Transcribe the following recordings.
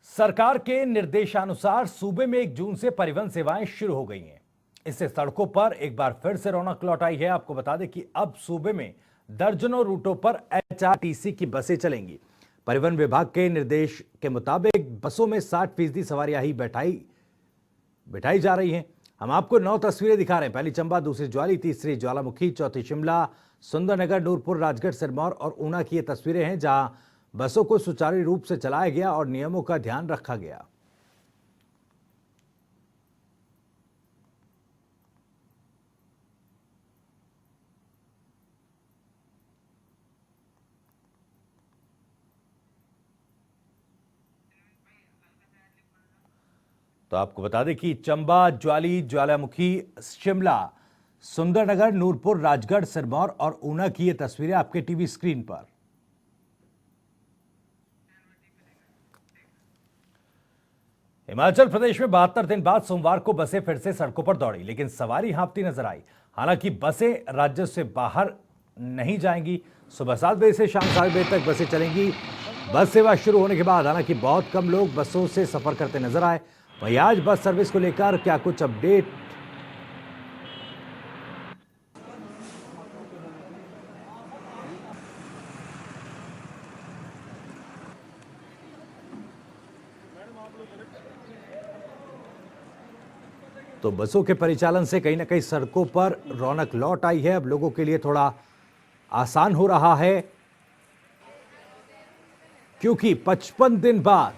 सरकार के निर्देशानुसार सूबे में 1 जून से परिवहन सेवाएं शुरू हो गई हैं। इससे सड़कों पर एक बार फिर से रौनक लौट आई है। आपको बता दें कि अब सूबे में दर्जनों रूटों पर एचआरटीसी की बसें चलेंगी। परिवहन विभाग के निर्देश के मुताबिक बसों में 60% सवारियां ही बैठाई जा रही हैं। हम आपको 9 तस्वीरें दिखा रहे हैं। पहली चंबा, दूसरी ज्वाली, तीसरी ज्वालामुखी, चौथी शिमला, सुंदरनगर, नूरपुर, राजगढ़, सिरमौर और ऊना की ये तस्वीरें हैं जहां बसों को सुचारू रूप से चलाया गया और नियमों का ध्यान रखा गया। तो आपको बता दें कि चंबा, ज्वाली, ज्वालामुखी, शिमला, सुंदरनगर, नूरपुर, राजगढ़, सिरमौर और ऊना की ये तस्वीरें आपके टीवी स्क्रीन पर। हिमाचल प्रदेश में 72 दिन बाद सोमवार को बसें फिर से सड़कों पर दौड़ी, लेकिन सवारी हाँफती नजर आई। हालांकि बसें राज्य से बाहर नहीं जाएंगी। सुबह 7 बजे से शाम 7 बजे तक बसें चलेंगी। बस सेवा शुरू होने के बाद हालांकि बहुत कम लोग बसों से सफर करते नजर आए। वहीं आज बस सर्विस को लेकर क्या कुछ अपडेट? तो बसों के परिचालन से कहीं ना कहीं सड़कों पर रौनक लौट आई है। अब लोगों के लिए थोड़ा आसान हो रहा है, क्योंकि 55 दिन बाद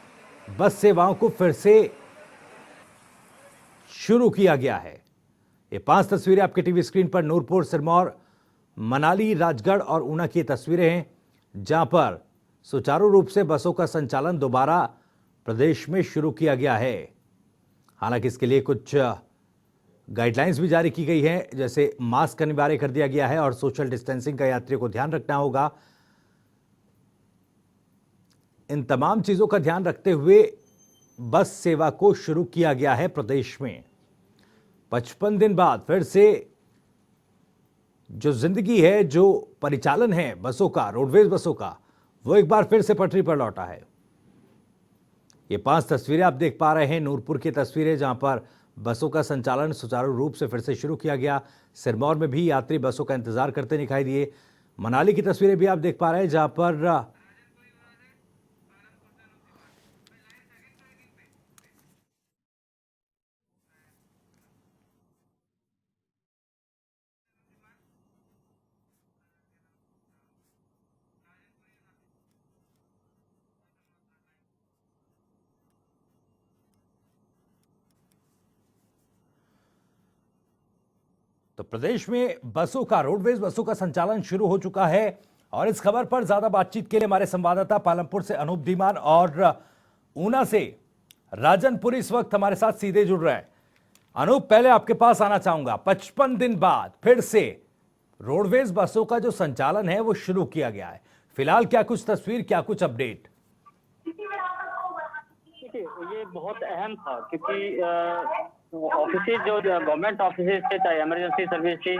बस सेवाओं को फिर से शुरू किया गया है। ये 5 तस्वीरें आपके टीवी स्क्रीन पर नूरपुर, सिरमौर, मनाली, राजगढ़ और ऊना की तस्वीरें हैं, जहां पर सुचारू रूप से बसों का संचालन दोबारा प्रदेश में शुरू किया गया है। हालांकि इसके लिए कुछ गाइडलाइंस भी जारी की गई है, जैसे मास्क अनिवार्य कर दिया गया है और सोशल डिस्टेंसिंग का यात्रियों को ध्यान रखना होगा। इन तमाम चीजों का ध्यान रखते हुए बस सेवा को शुरू किया गया है प्रदेश में। 55 दिन बाद फिर से जो जिंदगी है, जो परिचालन है बसों का, रोडवेज बसों का, वो एक बार फिर से पटरी पर लौटा है। ये 5 तस्वीरें आप देख पा रहे हैं नूरपुर की तस्वीरें, जहां पर बसों का संचालन सुचारू रूप से फिर से शुरू किया गया। सिरमौर में भी यात्री बसों का इंतजार करते दिखाई दिए। मनाली की तस्वीरें भी आप देख पा रहे हैं, जहां पर तो प्रदेश में बसों का, रोडवेज बसों का संचालन शुरू हो चुका है। और इस खबर पर ज्यादा बातचीत के लिए हमारे संवाददाता पालमपुर से अनूप धीमान और ऊना से राजनपुरी इस वक्त हमारे साथ सीधे जुड़ रहे हैं। अनूप, पहले आपके पास आना चाहूंगा। 55 दिन बाद फिर से रोडवेज बसों का जो संचालन है वो शुरू किया गया है। फिलहाल क्या कुछ तस्वीर, क्या कुछ अपडेट? ये बहुत अहम था, क्योंकि ऑफिस जो गवर्नमेंट ऑफिस थे, चाहे इमरजेंसी सर्विस थी,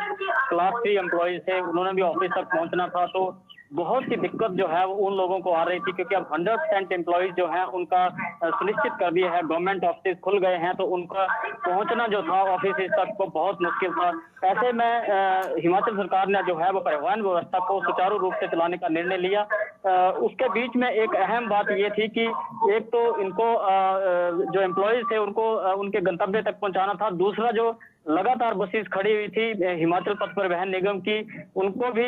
क्लास 3 एम्प्लॉयज थे, उन्होंने भी ऑफिस तक पहुंचना था। तो बहुत सी दिक्कत जो है वो उन लोगों को आ रही थी, क्योंकि अब 100% एम्प्लॉयज जो है उनका सुनिश्चित कर दिया है, गवर्नमेंट ऑफिस खुल गए हैं, तो उनका पहुंचना जो था ऑफिस तक को बहुत मुश्किल था। ऐसे में हिमाचल सरकार ने जो है वो परिवहन व्यवस्था को सुचारू रूप से चलाने का निर्णय लिया। उसके बीच में एक अहम बात ये थी कि एक तो इनको जो एम्प्लॉयज थे उनको उनके गंतव्य तक पहुंचाना था। दूसरा, जो लगातार बसेस खड़ी हुई थी हिमाचल पथ परिवहन निगम की, उनको भी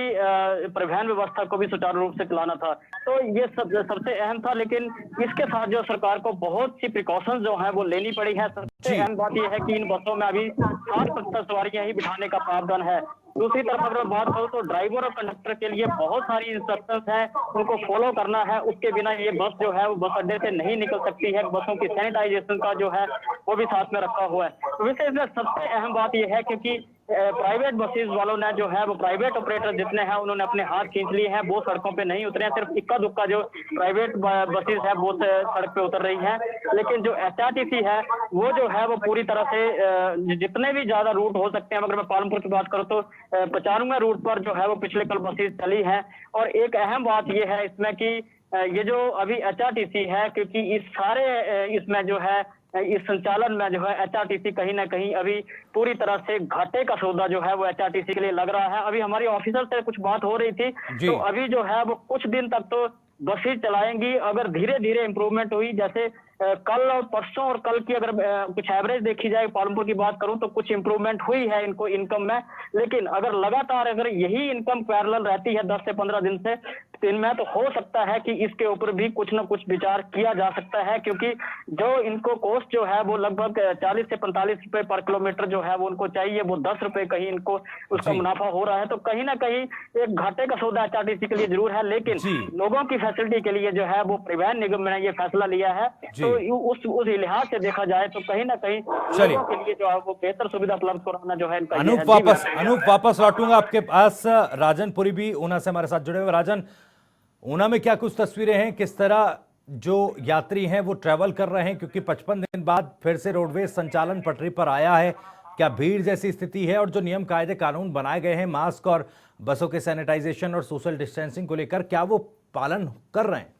परिवहन व्यवस्था को भी सुचारू रूप से चलाना था। तो ये सबसे अहम था। लेकिन इसके साथ जो सरकार को बहुत सी प्रिकॉशंस जो है वो लेनी पड़ी है। सबसे अहम बात यह है कि इन बसों में अभी 60% सवारियां ही बिठाने का प्रावधान है। दूसरी तरफ अगर बात करूं तो ड्राइवर और कंडक्टर के लिए बहुत सारी इंस्ट्रक्शंस हैं, उनको फॉलो करना है। उसके बिना ये बस जो है वो बस अड्डे से नहीं निकल सकती है। बसों की सैनिटाइजेशन का जो है वो भी साथ में रखा हुआ है। तो वैसे इसमें सबसे अहम बात यह है, क्योंकि प्राइवेट बसेस वालों ने जो है वो प्राइवेट ऑपरेटर जितने हैं उन्होंने अपने हाथ खींच लिए हैं, वो सड़कों पे नहीं उतरे हैं। सिर्फ इक्का दुक्का जो प्राइवेट बसेस है वो सड़क पे उतर रही हैं। लेकिन जो एचआरटीसी है वो जो है वो पूरी तरह से जितने भी ज्यादा रूट हो सकते हैं, अगर मैं पालमपुर की बात करूँ तो 95 रूट पर जो है वो पिछले कल बसेस चली हैं। और एक अहम बात यह है इसमें कि ये जो अभी एचआरटीसी है, क्योंकि इस सारे इसमें जो है इस संचालन में जो है एचआरटीसी कहीं ना कहीं अभी पूरी तरह से घाटे का सौदा जो है वो एचआरटीसी के लिए लग रहा है। अभी हमारी ऑफिसर से कुछ बात हो रही थी, जी। तो अभी जो है वो कुछ दिन तक तो बस ही चलाएंगी। अगर धीरे धीरे इंप्रूवमेंट हुई, जैसे कल और परसों और कल की अगर कुछ एवरेज देखी जाए, पालमपुर की बात करूं तो कुछ इंप्रूवमेंट हुई है इनको इनकम में। लेकिन अगर लगातार अगर यही इनकम पैरेलल रहती है 10 से 15 दिन से, तो इनमें तो हो सकता है कि इसके ऊपर भी कुछ ना कुछ विचार किया जा सकता है, क्योंकि जो इनको कॉस्ट जो है वो लगभग 40 से 45 रुपए पर किलोमीटर जो है वो उनको चाहिए, वो 10 रुपए कहीं इनको उसका जी। मुनाफा हो रहा है। तो कहीं ना कहीं एक घाटे का सौदा एचआरटीसी के लिए जरूर है, लेकिन जी। लोगों की फैसिलिटी के लिए जो है वो परिवहन निगम ने ये फैसला लिया है। जी। तो उस लिहाज से देखा जाए तो कहीं ना कहीं चलिए। लोगों के लिए जो है वो बेहतर सुविधा उपलब्ध कराना जो है इनका ये है। अनूप वापस लौटूंगा आपके पास। राजन पुरी भी ऊना से हमारे साथ जुड़े हुए। राजन, ऊना में क्या कुछ तस्वीरें हैं, किस तरह जो यात्री हैं वो ट्रैवल कर रहे हैं, क्योंकि 55 दिन बाद फिर से रोडवेज संचालन पटरी पर आया है। क्या भीड़ जैसी स्थिति है, और जो नियम कायदे कानून बनाए गए हैं मास्क और बसों के सैनिटाइजेशन और सोशल डिस्टेंसिंग को लेकर, क्या वो पालन कर रहे हैं?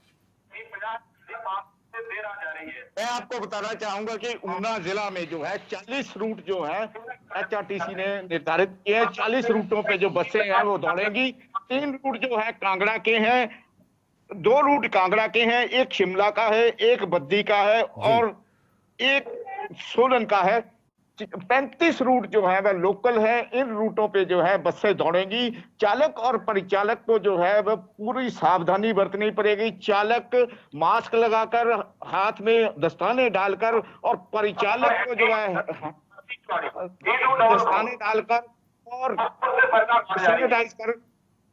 मैं आपको बताना चाहूंगा कि ऊना जिला में जो है 40 रूट जो है एचआरटीसी ने निर्धारित किए हैं। 40 रूटों पे जो बसें हैं वो दौड़ेंगी। 3 रूट जो है कांगड़ा के हैं, 2 रूट कांगड़ा के हैं, एक शिमला का है, एक बद्दी का है और एक सोलन का है। 35 रूट जो है वह लोकल है। इन रूटों पे जो है बसें दौड़ेंगी। चालक और परिचालक को जो है वह पूरी सावधानी बरतनी पड़ेगी। चालक मास्क लगाकर, हाथ में दस्ताने डालकर, और परिचालक को जो है दस्ताने डालकर और सैनिटाइज कर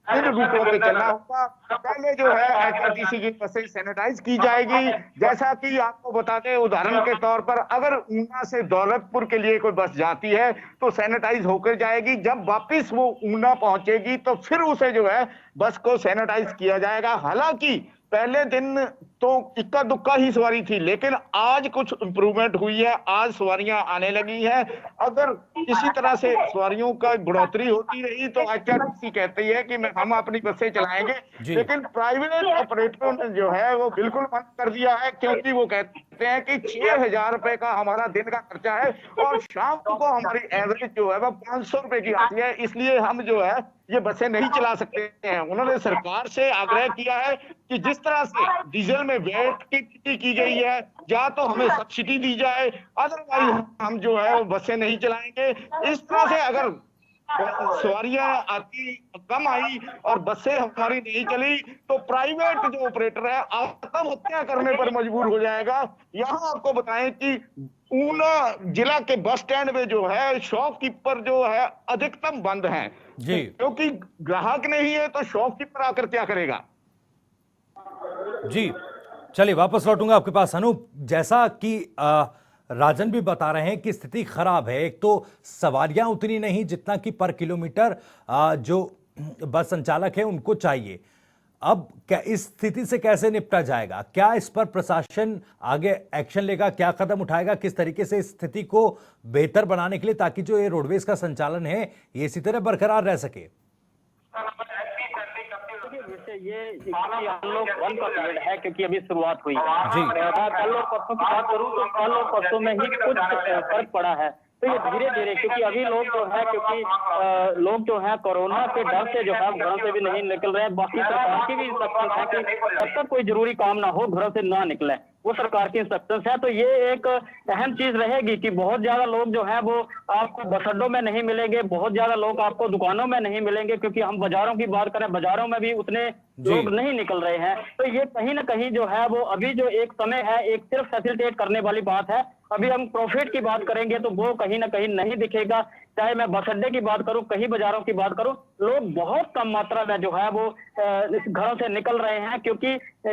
इन रूटों पे चलना होगा। पहले जो है एचआरटीसी की बसें सैनिटाइज की जाएगी। जैसा कि आपको बता दें, उदाहरण के तौर पर अगर ऊना से दौलतपुर के लिए कोई बस जाती है तो सैनिटाइज होकर जाएगी। जब वापिस वो ऊना पहुंचेगी तो फिर उसे जो है बस को सैनिटाइज किया जाएगा। हालांकि पहले दिन तो इक्का दुक्का ही सवारी थी, लेकिन आज कुछ इंप्रूवमेंट हुई है। आज सवारियां आने लगी हैं। अगर इसी तरह से सवारियों का बढ़ोतरी होती रही तो एचआरटीसी कहती है कि हम अपनी बसें चलाएंगे, लेकिन प्राइवेट ऑपरेटरों ने जो है वो बिल्कुल बंद कर दिया है, क्योंकि वो कहते हैं कि 6,000 रुपए का हमारा दिन का खर्चा है और शाम को हमारी एवरेज जो है वो 500 रुपए की आती है, इसलिए हम जो है ये बसें नहीं चला सकते हैं। उन्होंने सरकार से आग्रह किया है कि जिस तरह से डीजल में वैट की गई है, या तो हमें सब्सिडी दी जाए, अदरवाइज हम जो है वो बसें नहीं चलाएंगे। इस तरह से अगर सवारियां आती कम आई और बसें हमारी नहीं चली तो प्राइवेट जो ऑपरेटर है आत्महत्या करने पर मजबूर हो जाएगा। यहाँ आपको बताएं कि ऊना जिला के बस स्टैंड में जो है शॉपकीपर जो है अधिकतम बंद हैं, जी। क्योंकि ग्राहक नहीं है तो शॉपकीपर आकर क्या करेगा। जी, चलिए वापस लौटूंगा आपके पास। अनूप, जैसा कि राजन भी बता रहे हैं कि स्थिति खराब है। एक तो सवारियां उतनी नहीं जितना कि पर किलोमीटर जो बस संचालक है उनको चाहिए। अब क्या इस स्थिति से कैसे निपटा जाएगा? क्या इस पर प्रशासन आगे एक्शन लेगा? क्या कदम उठाएगा? किस तरीके से इस स्थिति को बेहतर बनाने के लिए, ताकि जो ये रोडवेज का संचालन है ये इसी तरह बरकरार रह सके? ये हम लोग 1 का पीरियड है, क्योंकि अभी शुरुआत हुई जी। कल और परसों की बात करूं तो कल और परसों में ही कुछ फर्क पड़ा है। तो ये धीरे धीरे, क्योंकि अभी लोग जो है लोग जो है कोरोना के डर से जो है घरों से भी नहीं निकल रहे हैं। बाकी सरकार की भी इंस्ट्रक्शन है कि जब तक कोई जरूरी काम ना हो घरों से ना निकले, वो सरकार की इंस्ट्रक्शन है। तो ये एक अहम चीज रहेगी कि बहुत ज्यादा लोग जो है वो आपको बस अड्डों में नहीं मिलेंगे, बहुत ज्यादा लोग आपको दुकानों में नहीं मिलेंगे, क्योंकि हम बाजारों की बात करें, बाजारों में भी उतने लोग नहीं निकल रहे हैं। तो ये कहीं ना कहीं जो है वो अभी जो एक समय है, एक सिर्फ फैसिलिटेट करने वाली बात है। अभी हम प्रॉफिट की बात करेंगे तो वो कहीं ना कहीं नहीं दिखेगा। चाहे मैं बस अड्डे की बात करूं, कहीं बाजारों की बात करूं, लोग बहुत कम मात्रा में जो है वो घरों से निकल रहे हैं, क्योंकि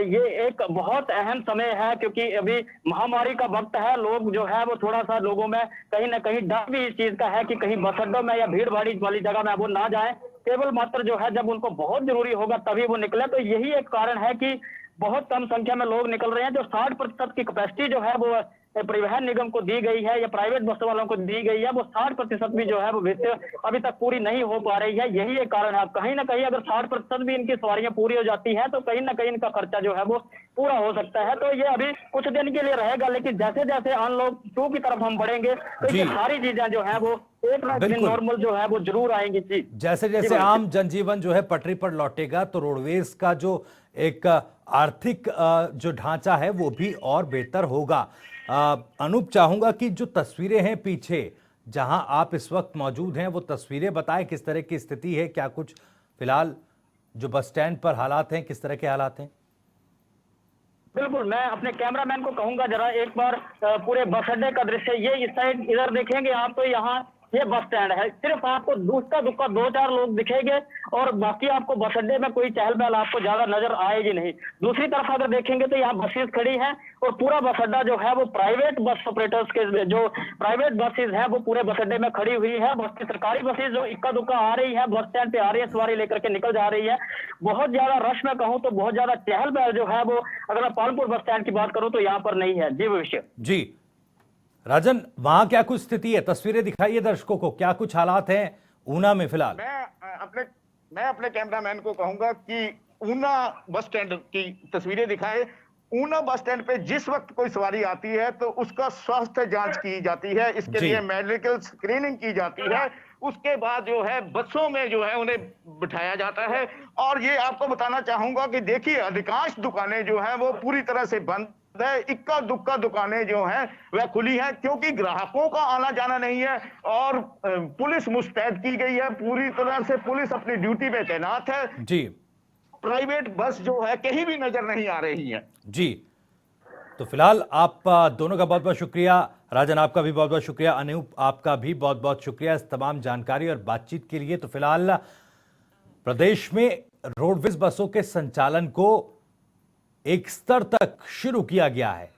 ये एक बहुत अहम समय है, क्योंकि अभी महामारी का वक्त है। लोग जो है वो थोड़ा सा, लोगों में कहीं ना कहीं डर भी इस चीज का है कि कहीं बस अड्डों में या भीड़ भाड़ी वाली जगह में वो ना जाए। केवल मात्र जो है जब उनको बहुत जरूरी होगा तभी वो निकले। तो यही एक कारण है कि बहुत कम संख्या में लोग निकल रहे हैं। जो 60% की कैपेसिटी जो है वो परिवहन निगम को दी गई है या प्राइवेट बस वालों को दी गई है, वो 60% भी जो है वो वित्त अभी तक पूरी नहीं हो पा रही है। यही एक कारण है। कहीं ना कहीं अगर 60% भी इनकी सवारियां पूरी हो जाती है तो कहीं ना कहीं इनका खर्चा जो है वो पूरा हो सकता है। तो ये अभी कुछ दिन के लिए रहेगा, लेकिन जैसे जैसे अनलॉक 2 की तरफ हम बढ़ेंगे तो जी। ये सारी चीजें जो है वो एक ना एक दिन बिल्कुल। नॉर्मल जो है वो जरूर आएंगी। जी जैसे जैसे जी, आम जनजीवन जो है पटरी पर लौटेगा तो रोडवेज का जो एक आर्थिक जो ढांचा है वो भी और बेहतर होगा। अनूप, चाहूंगा कि जो तस्वीरें हैं पीछे जहां आप इस वक्त मौजूद हैं वो तस्वीरें बताएं, किस तरह की स्थिति है, क्या कुछ फिलहाल जो बस स्टैंड पर हालात हैं, किस तरह के हालात हैं? बिल्कुल, मैं अपने कैमरामैन को कहूंगा जरा एक बार पूरे बस अड्डे का दृश्य ये इस साइड इधर देखेंगे आप तो यहाँ ये बस स्टैंड है। सिर्फ आपको दुक्का दुक्का 2-4 लोग दिखेंगे और बाकी आपको बस अड्डे में कोई चहल पहल आपको ज्यादा नजर आएगी नहीं। दूसरी तरफ अगर देखेंगे तो यहाँ बसेस खड़ी हैं और पूरा बस अड्डा जो है वो प्राइवेट बस ऑपरेटर्स के जो प्राइवेट बसेस है वो पूरे बस अड्डे में खड़ी हुई है। बस की सरकारी बसेस जो इक्का दुक्का आ रही है, बस स्टैंड पे आ रही है, सवारी लेकर के निकल जा रही है। बहुत ज्यादा रश में कहूँ तो बहुत ज्यादा चहल पहल जो है वो अगर मैं पालनपुर बस स्टैंड की बात करूँ तो यहाँ पर नहीं है। जी भविष्य जी राजन, वहां क्या कुछ स्थिति है? तस्वीरें दिखाइए दर्शकों को, क्या कुछ हालात हैं ऊना में फिलहाल? मैं अपने कैमरामैन को कहूंगा कि ऊना बस स्टैंड की तस्वीरें दिखाए। ऊना बस स्टैंड पे जिस वक्त कोई सवारी आती है तो उसका स्वास्थ्य जांच की जाती है, इसके जी। लिए मेडिकल स्क्रीनिंग की जाती है। उसके बाद जो है बसों में जो है उन्हें बिठाया जाता है। और ये आपको बताना चाहूंगा कि देखिए अधिकांश दुकानें जो है वो पूरी तरह से बंद है। इक्का दुक्का दुकानें जो हैं वह खुली हैं क्योंकि ग्राहकों का आना जाना नहीं है और पुलिस मुस्तैद की गई है। पूरी तरह से पुलिस अपनी ड्यूटी पे तैनात है। जी प्राइवेट बस जो है कहीं भी नजर नहीं आ रही है। जी, तो फिलहाल आप दोनों का बहुत बहुत शुक्रिया। राजन, आपका भी बहुत बहुत शुक्रिया। अनूप, आपका भी बहुत बहुत शुक्रिया इस तमाम जानकारी और बातचीत के लिए। तो फिलहाल प्रदेश में रोडवेज बसों के संचालन को एक स्तर तक शुरू किया गया है।